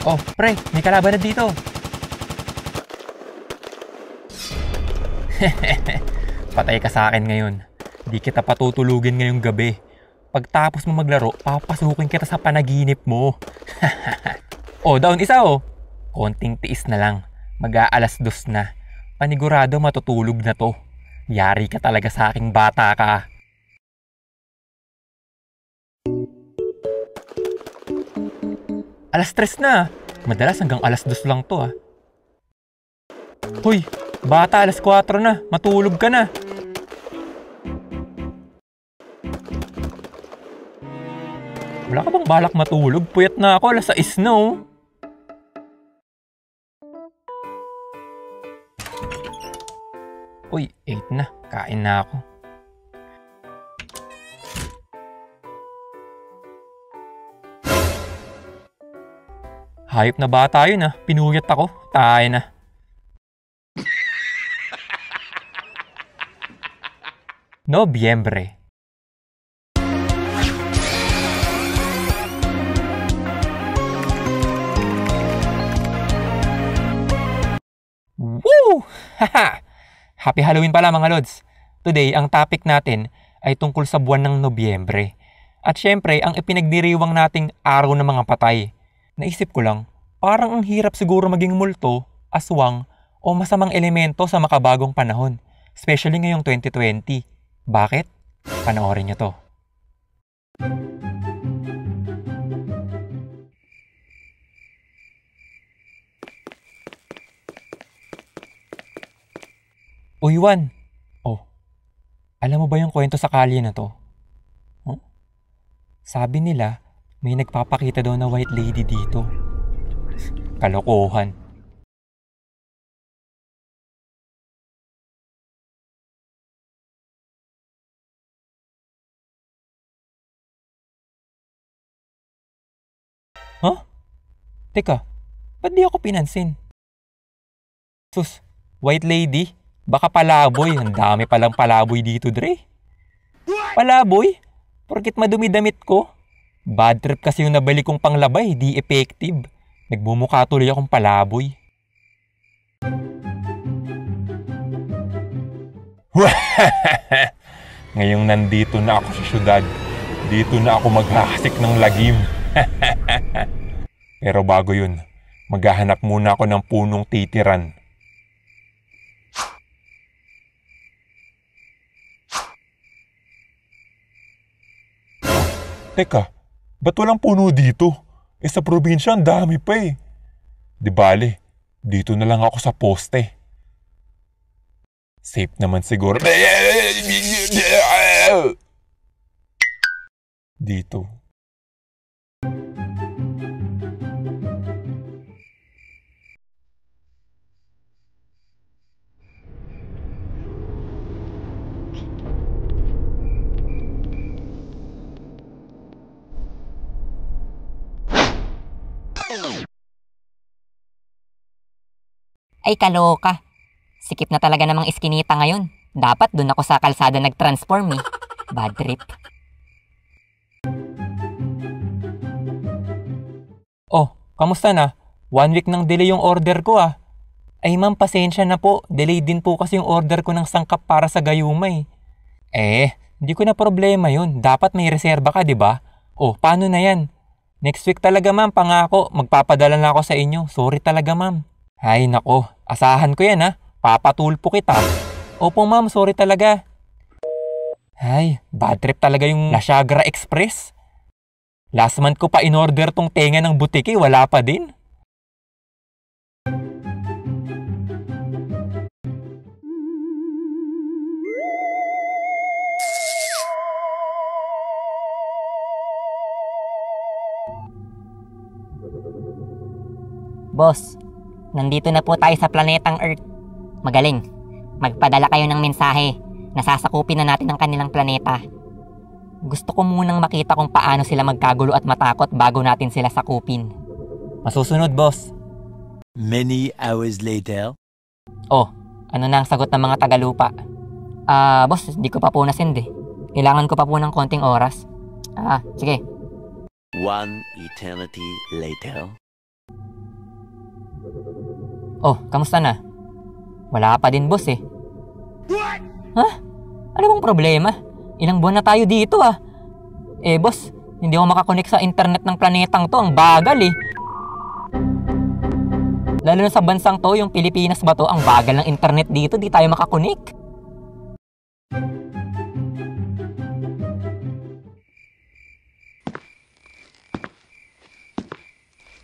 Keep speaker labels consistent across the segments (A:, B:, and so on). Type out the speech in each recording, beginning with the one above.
A: Oh, pre, may kalaban na dito. Patay ka sa akin ngayon. Di kita patutulugin ngayong gabi. Pagtapos mo maglaro, papasukin kita sa panaginip mo. Oh, down isa oh. Konting tiis na lang. Mag-aalas 2 na. Panigurado matutulog na to. Yari ka talaga sa aking bata ka. Alas 3 na. Madalas hanggang alas 2 lang to ah. Hoy, bata, alas 4 na. Matulog ka na. Wala ka bang balak matulog? Puyat na ako, alas 6 na oh. Uy, 8 na. Kain na ako. Hayop na bata yun ah. Pinuyat ako. Tayo na. Nobyembre. Woo! Haha! Happy Halloween pala mga lods. Today, ang topic natin ay tungkol sa buwan ng Nobyembre. At syempre, ang ipinagdiriwang nating araw ng mga patay. Naisip ko lang, parang ang hirap siguro maging multo, aswang, o masamang elemento sa makabagong panahon. Especially ngayong 2020. Bakit? Panoorin niyo to. Uy, Juan. Oh, alam mo ba yung kwento sa kalye na to? Huh? Sabi nila, may nagpapakita daw na white lady dito. Kalokohan. Huh? Teka, ba't di ako pinansin? Sus, white lady? Baka palaboy. Ang dami palang palaboy dito, Dre. Palaboy? Porkit madumi damit ko? Bad trip kasi yung nabalik kong panglabay, di effective. Nagmumukha tuloy akong palaboy. Ngayong nandito na ako sa syudad, dito na ako maghahasik ng lagim. Pero bago yun, maghahanap muna ako ng punong titiran. Teka, ba't walang puno dito? Sa probinsya ang dami pa eh. Di bale, dito na lang ako sa poste. Safe naman siguro. Dito.
B: Ay kaloka. Sikip na talaga namang iskinita ngayon. Dapat dun ako sa kalsada nag-transform eh. Bad trip.
A: Oh, kamusta na? 1 week nang delay yung order ko ah. Ay ma'am, pasensya na po. Delay din po kasi yung order ko ng sangkap para sa gayumay. Hindi ko na problema yun. Dapat may reserba ka, di ba? Oh, paano na yan? Next week talaga ma'am, pangako. Magpapadala na ako sa inyo. Sorry talaga ma'am. Ay nako, asahan ko yan ha. Papatulpo kita. Opo ma'am, sorry talaga. Ay, bad trip talaga yung La Chagra Express. Last month ko pa in-order tong tenga ng butiki, wala pa din.
B: Boss, nandito na po tayo sa planetang Earth. Magaling. Magpadala kayo ng mensahe. Nasasakupin na natin ang kanilang planeta. Gusto ko munang makita kung paano sila magkagulo at matakot bago natin sila sakupin.
A: Masusunod, boss.
C: Many hours later.
B: Oh, ano na ang sagot ng mga tagalupa? Boss, di ko pa po nasend eh. Kailangan ko pa po ng konting oras. Sige.
C: One eternity later.
B: Oh, kamusta na? Wala pa din, boss eh. Ha? Ano bang problema? Ilang buwan na tayo dito ah. Boss, hindi ako makakonek sa internet ng planetang to. Ang bagal eh. Lalo na sa bansang to, yung Pilipinas ba to, ang bagal ng internet dito, di tayo makakonek.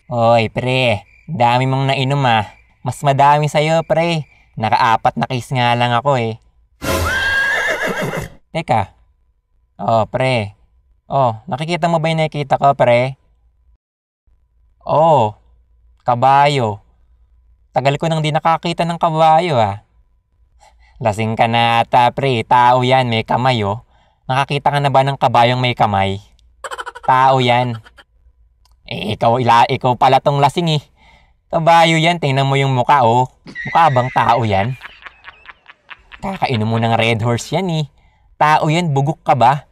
A: Oy, pre. Dami mong nainom ah. Mas madami sa'yo, pre. Naka-4 na case nga lang ako eh. Teka. Oh, pre. Oh, nakikita mo ba yung nakikita ko, pre? Oh, kabayo. Tagal ko nang di nakakita ng kabayo ah. Lasing ka na ata, pre. Tao yan, may kamay oh. Nakakita ka na ba ng kabayong may kamay? Tao yan. Ikaw pala tong lasing eh. Kabayo yan, tingnan mo yung mukha oh. Mukha bang tao yan? Kakainom mo ng Red Horse yan eh. Tao yan, bugok ka ba?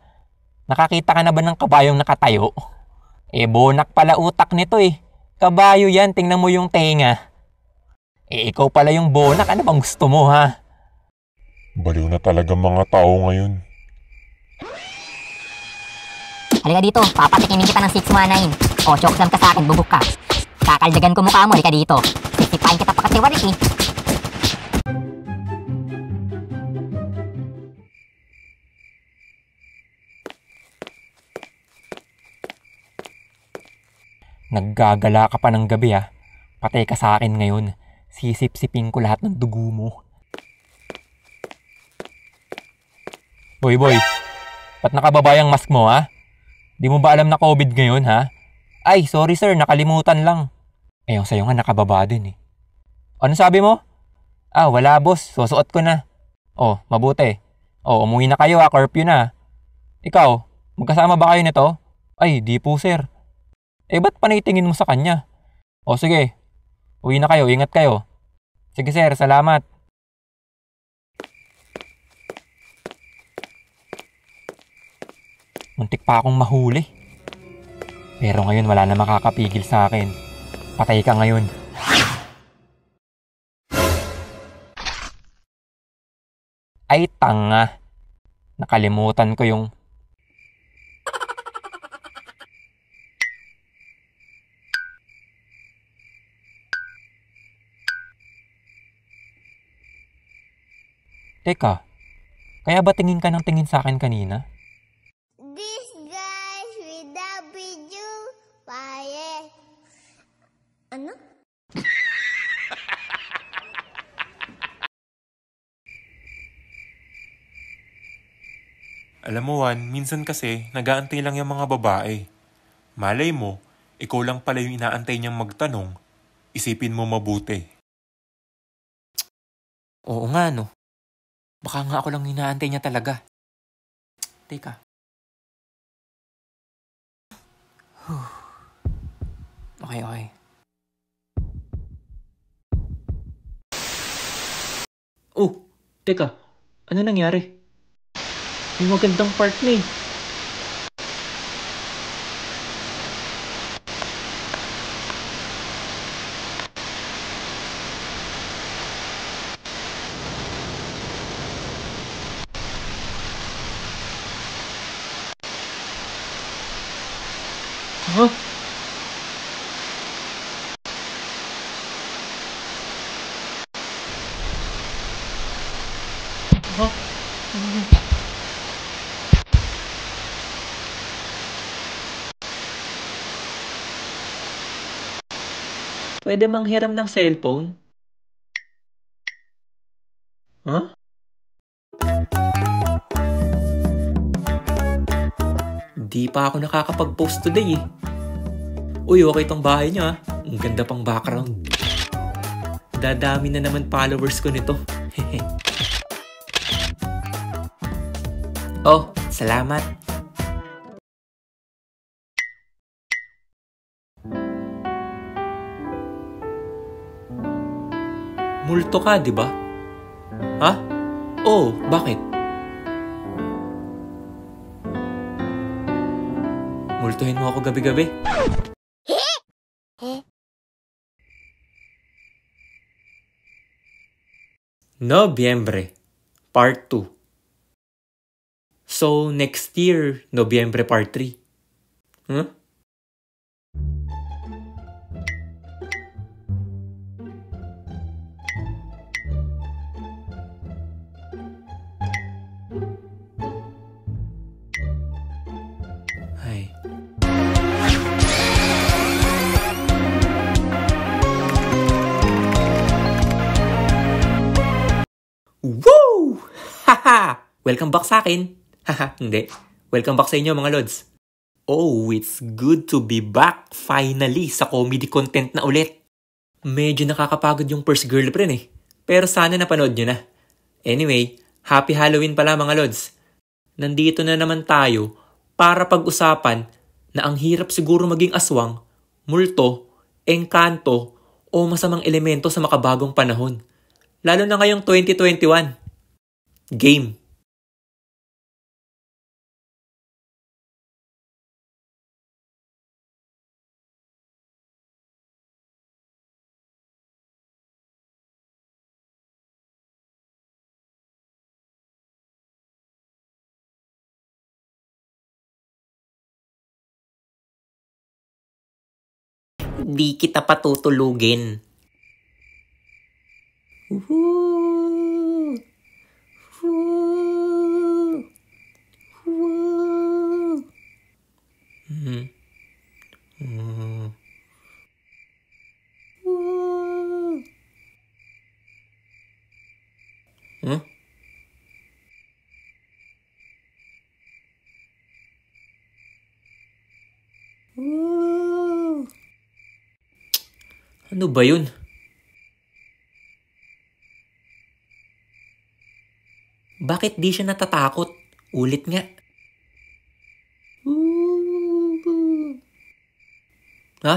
A: Nakakita ka na ba ng kabayong nakatayo? Bonak pala utak nito eh. Kabayo yan, tingnan mo yung tenga. Ikaw pala yung bonak, ano bang gusto mo ha?
D: Baliw na talaga mga tao ngayon.
B: Halika dito, papatikimin kita ng 619. O, joke lang ka sa akin, bubuk ka. Kakaldagan ko mukha mo, halika dito. Sisipain kita pa kasi warik eh.
A: Naggagala ka pa ng gabi ah. Patay ka sa akin ngayon. Sisip-sipin ko lahat ng dugo mo. Boy, ba't nakababa yung mask mo ha? Di mo ba alam na COVID ngayon ha? Ay, sorry sir, nakalimutan lang. Yung sa'yo nga nakababa din eh. Ano sabi mo? Wala boss, susuot ko na. Oh, mabuti. Oh, umuwi na kayo ha, curfew na. Ikaw, magkasama ba kayo nito? Ay, di po sir. Ba't panitingin mo sa kanya? O sige, uwi na kayo, ingat kayo. Sige sir, salamat. Muntik pa akong mahuli. Pero ngayon wala na makakapigil sa akin. Patay ka ngayon. Ay tanga. Nakalimutan ko yung... Teka, kaya ba tingin ka ng tingin sa akin kanina?
E: This guys without video fire. Ano?
D: Alam mo Juan, minsan kasi nag-aantay lang yung mga babae. Malay mo, ikaw lang pala yung inaantay niyang magtanong. Isipin mo mabuti.
A: Oo nga no. Baka nga ako lang inaantay niya talaga. Teka. Okay. Oh, teka. Ano nangyari? May magandang part na eh. Huh? Huh? Pwede manghiram ng cellphone? Huh? Di pa ako nakakapag-post today eh. Uy, okay tong bahay niyo ah. Ang ganda pang background. Dadami na naman followers ko nito. Oh, salamat. Multo ka, di ba? Ha? Oh, bakit? Multuhin mo ako gabi-gabi. Nobyembre, Part 2. So, next year, Nobyembre Part 3. Huh? Ay. Woo! Haha! Welcome back sa akin. Haha, hindi. Welcome back sa inyo mga lods. Oh, it's good to be back finally sa comedy content na ulit. Medyo nakakapagod yung first girlfriend eh. Pero sana napanood nyo na. Anyway, happy Halloween pala mga lods. Nandito na naman tayo para pag-usapan na ang hirap siguro maging aswang, multo, engkanto, o masamang elemento sa makabagong panahon. Lalo na ngayong 2021. Game. Di kita patutulugin. Huh? Ano ba yun? Bakit di siya natatakot? Ulit nga. Ha?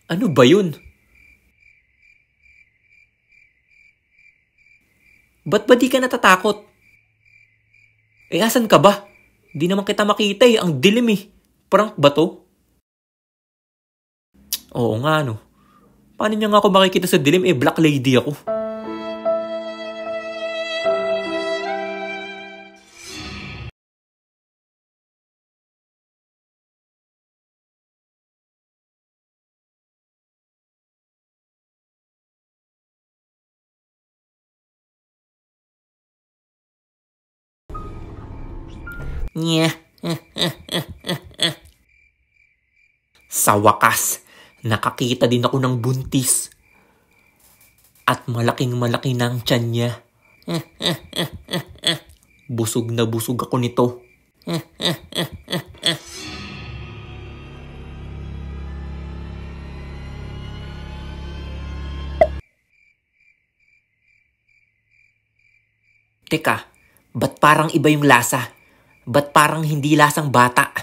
A: Ano ba yun? Ba't ba di ka natatakot? Eh, asan ka ba? Di naman kita makita eh. Ang dilim eh. Prank ba to? Oo nga no. Paano niya nga ako makikita sa dilim? Eh, black lady ako. Nya. Sa wakas, nakakita din ako ng buntis. At malaking-malaki ng tiyan niya. Busog na busog ako nito. Teka, ba't parang iba yung lasa? Ba't parang hindi lasang bata?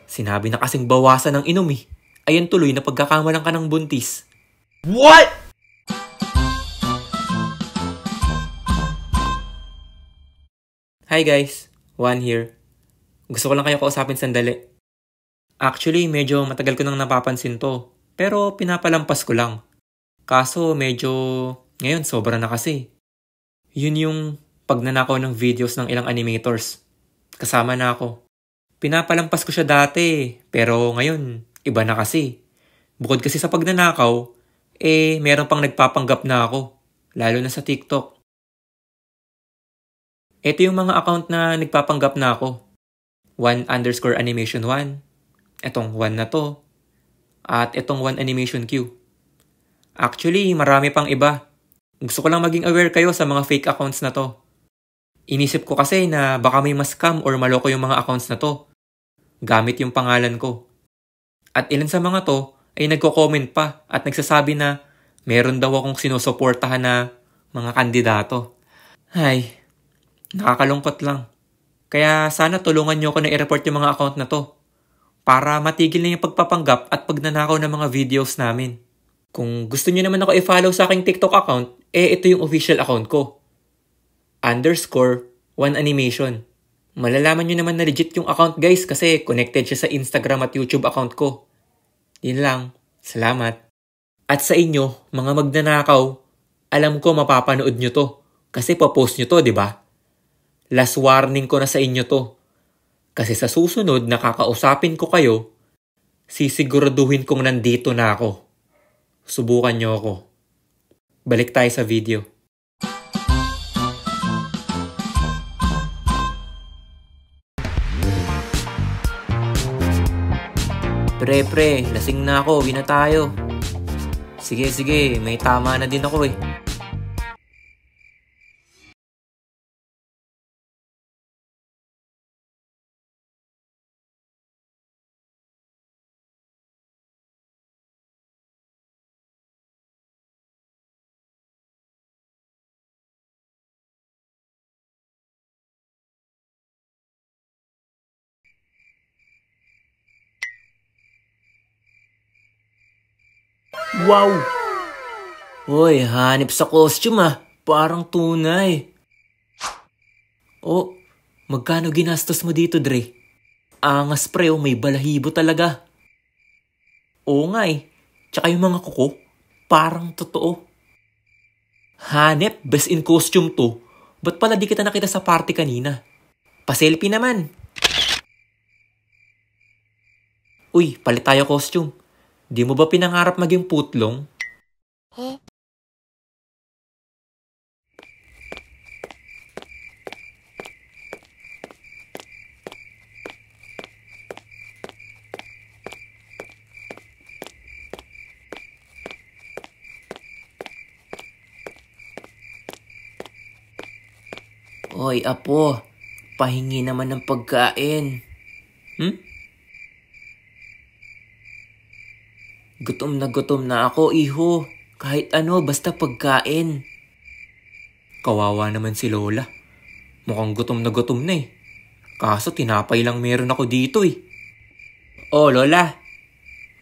A: Sinabi na kasing bawasan ng inom eh. Ayan tuloy na pagkakamalang ka ng buntis. What?! Hi guys, Juan here. Gusto ko lang kayo kausapin sandali. Actually, medyo matagal ko nang napapansin to. Pero pinapalampas ko lang. Kaso medyo ngayon sobra na kasi. Yun yung pagnanakaw ng videos ng ilang animators. Kasama na ako. Pinapalampas ko siya dati, pero ngayon iba na kasi. Bukod kasi sa pagnanakaw, meron pang nagpapanggap na ako. Lalo na sa TikTok. Ito yung mga account na nagpapanggap na ako. 1_animation1. Etong 1 na to. At etong 1animationq. Actually, marami pang iba. Gusto ko lang maging aware kayo sa mga fake accounts na to. Inisip ko kasi na baka may ma-scam or maloko yung mga accounts na to. Gamit yung pangalan ko. At ilan sa mga to ay nagko-comment pa at nagsasabi na meron daw akong sinusuportahan na mga kandidato. Ay, nakakalungkot lang. Kaya sana tulungan nyo ako na i-report yung mga account na to. Para matigil na yung pagpapanggap at pagnanakaw ng mga videos namin. Kung gusto nyo naman ako i-follow sa aking TikTok account, ito yung official account ko. _ One Animation. Malalaman nyo naman na legit yung account guys kasi connected siya sa Instagram at YouTube account ko. Yun lang. Salamat. At sa inyo, mga magnanakaw, alam ko mapapanood nyo to. Kasi papost nyo to, di ba? Last warning ko na sa inyo to. Kasi sa susunod na kakausapin ko kayo, sisiguraduhin kong nandito na ako. Subukan nyo ako. Balik tayo sa video. Pre, lasing na ako. Uwi na tayo. Sige, may tama na din ako eh. Wow! Hoy, hanip sa costume ah. Parang tunay. Oh, magkano ginastos mo dito, Dre? Angas pre, oh, may balahibo talaga. Oo nga eh. Tsaka yung mga kuko, parang totoo. Hanep, best in costume to. Ba't pala di kita nakita sa party kanina? Pa-selfie naman. Uy, palit tayo costume. Di mo ba pinangarap maging putlong? Hoy, apo. Pahingi naman ng pagkain. Gutom na ako, iho. Kahit ano, basta pagkain. Kawawa naman si Lola. Mukhang gutom na eh. Kaso tinapay lang meron ako dito eh. Oh, Lola.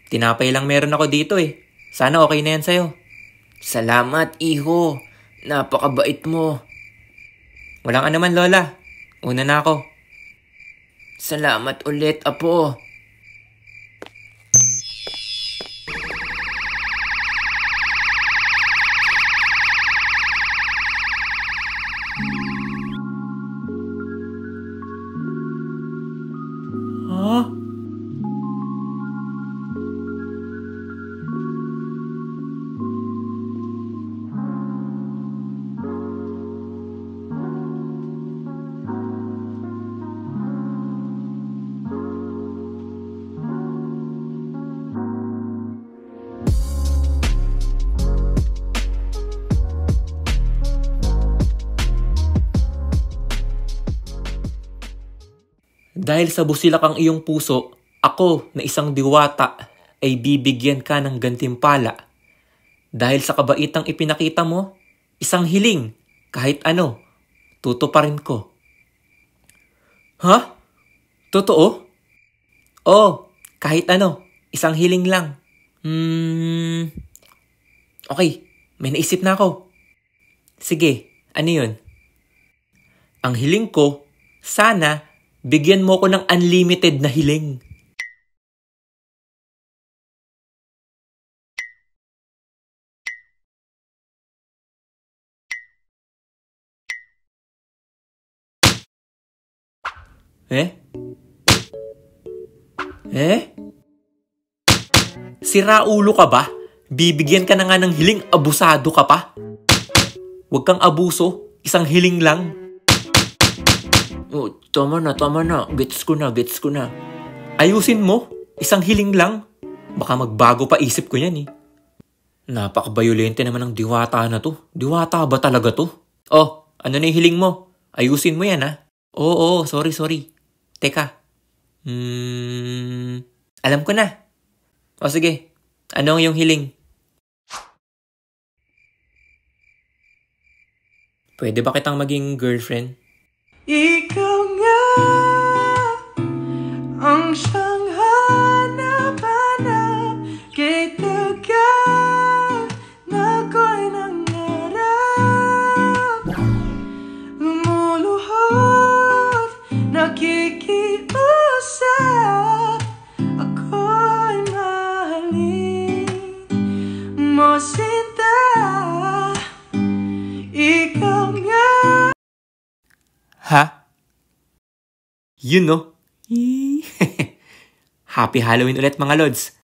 A: Tinapay lang meron ako dito eh. Sana okay na yan sa'yo. Salamat, iho. Napakabait mo. Walang anuman, Lola. Una na ako. Salamat ulit, apo. Dahil sa busilak ang iyong puso, ako na isang diwata ay bibigyan ka ng gantimpala. Dahil sa kabaitang ipinakita mo, isang hiling, kahit ano, tutuparin ko. Ha? Totoo? Oh, kahit ano, isang hiling lang. Okay, may naisip na ako. Sige, ano yun? Ang hiling ko, sana bigyan mo ko ng unlimited na hiling. Sira ulo ka ba? Bibigyan ka na nga ng hiling, abusado ka pa? Huwag kang abuso, isang hiling lang. Oh, tama na. Gets ko na. Ayusin mo, isang hiling lang. Baka magbago pa isip ko yan eh. Napaka-violente naman ng diwata na to. Diwata ba talaga to? Oh, ano na yung hiling mo? Ayusin mo yan ha. Oo, sorry. Teka. Alam ko na. O sige, ano yung hiling? Pwede ba kitang maging girlfriend?
F: Ikaw nga ang siyang hanap-hanap kay tagal na ako'y nangarap lumuluhod mo sinta, ikaw nga.
G: Ha? Yun no? Happy Halloween ulit mga Lods!